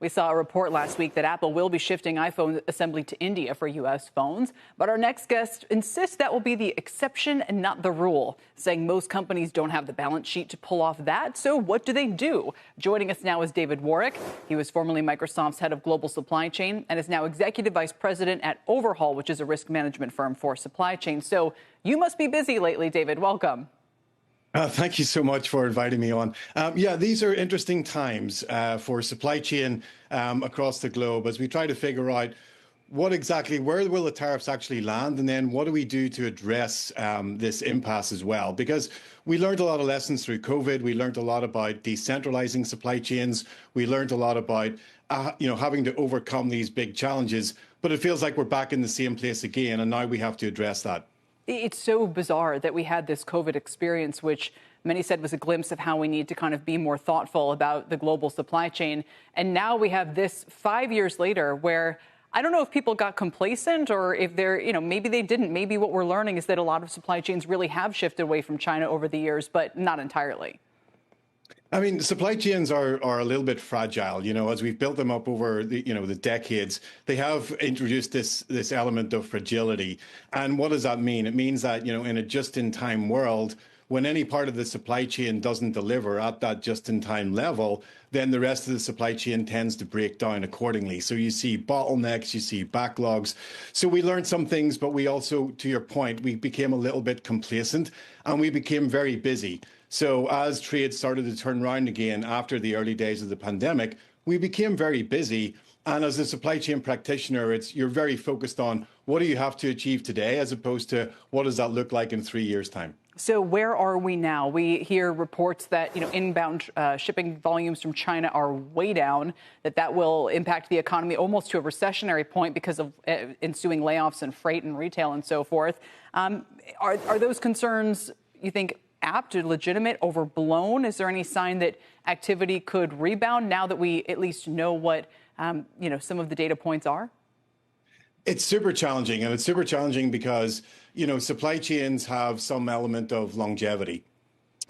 We saw a report last week that Apple will be shifting iPhone assembly to India for U.S. phones. But our next guest insists that will be the exception and not the rule, saying most companies don't have the balance sheet to pull off that. So what do they do? Joining us now is David Warrick. He was formerly Microsoft's head of global supply chain and is now executive vice president at Overhaul, which is a risk management firm for supply chain. So you must be busy lately, David. Welcome. Thank you so much for inviting me on. Yeah, these are interesting times for supply chain across the globe as we try to figure out where will the tariffs actually land, and then what do we do to address this impasse as well? Because we learned a lot of lessons through COVID. We learned a lot about decentralizing supply chains. We learned a lot about having to overcome these big challenges. But it feels like we're back in the same place again, and now we have to address that. It's so bizarre that we had this COVID experience, which many said was a glimpse of how we need to kind of be more thoughtful about the global supply chain. And now we have this 5 years later where I don't know if people got complacent or if they're, maybe they didn't. Maybe what we're learning is that a lot of supply chains really have shifted away from China over the years, but not entirely. I mean, supply chains are a little bit fragile, as we've built them up over the decades. They have introduced this element of fragility. And what does that mean? It means that, in a just-in-time world, when any part of the supply chain doesn't deliver at that just-in-time level, then the rest of the supply chain tends to break down accordingly. So you see bottlenecks, you see backlogs. So we learned some things, but we also, to your point, we became a little bit complacent and we became very busy. So as trade started to turn around again after the early days of the pandemic, we became very busy. And as a supply chain practitioner, you're very focused on what do you have to achieve today as opposed to what does that look like in 3 years' time. So where are we now? We hear reports that inbound shipping volumes from China are way down, that will impact the economy almost to a recessionary point because of ensuing layoffs in freight and retail and so forth. Are those concerns, you think, apt or legitimate, overblown? Is there any sign that activity could rebound now that we at least know what some of the data points are? It's super challenging, and it's super challenging because supply chains have some element of longevity.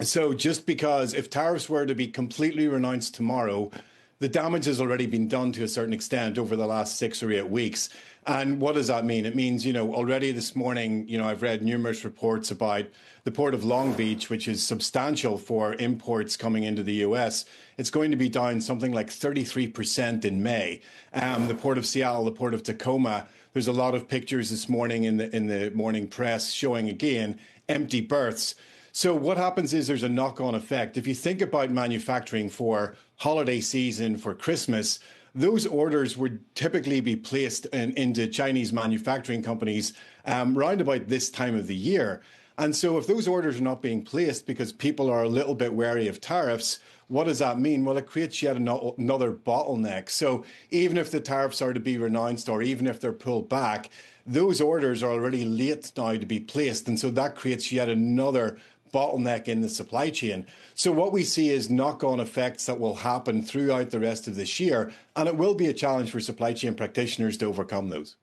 So just because if tariffs were to be completely renounced tomorrow, the damage has already been done to a certain extent over the last 6 or 8 weeks. And what does that mean? It means, already this morning, I've read numerous reports about the port of Long Beach, which is substantial for imports coming into the US. It's going to be down something like 33% in May. The port of Seattle, the port of Tacoma, there's a lot of pictures this morning in the morning press showing, again, empty berths. So what happens is there's a knock-on effect. If you think about manufacturing for holiday season, for Christmas, those orders would typically be placed into Chinese manufacturing companies round about this time of the year. And so if those orders are not being placed because people are a little bit wary of tariffs, what does that mean? Well, it creates yet another bottleneck. So even if the tariffs are to be renounced or even if they're pulled back, those orders are already late now to be placed. And so that creates yet another bottleneck in the supply chain. So what we see is knock-on effects that will happen throughout the rest of this year, and it will be a challenge for supply chain practitioners to overcome those.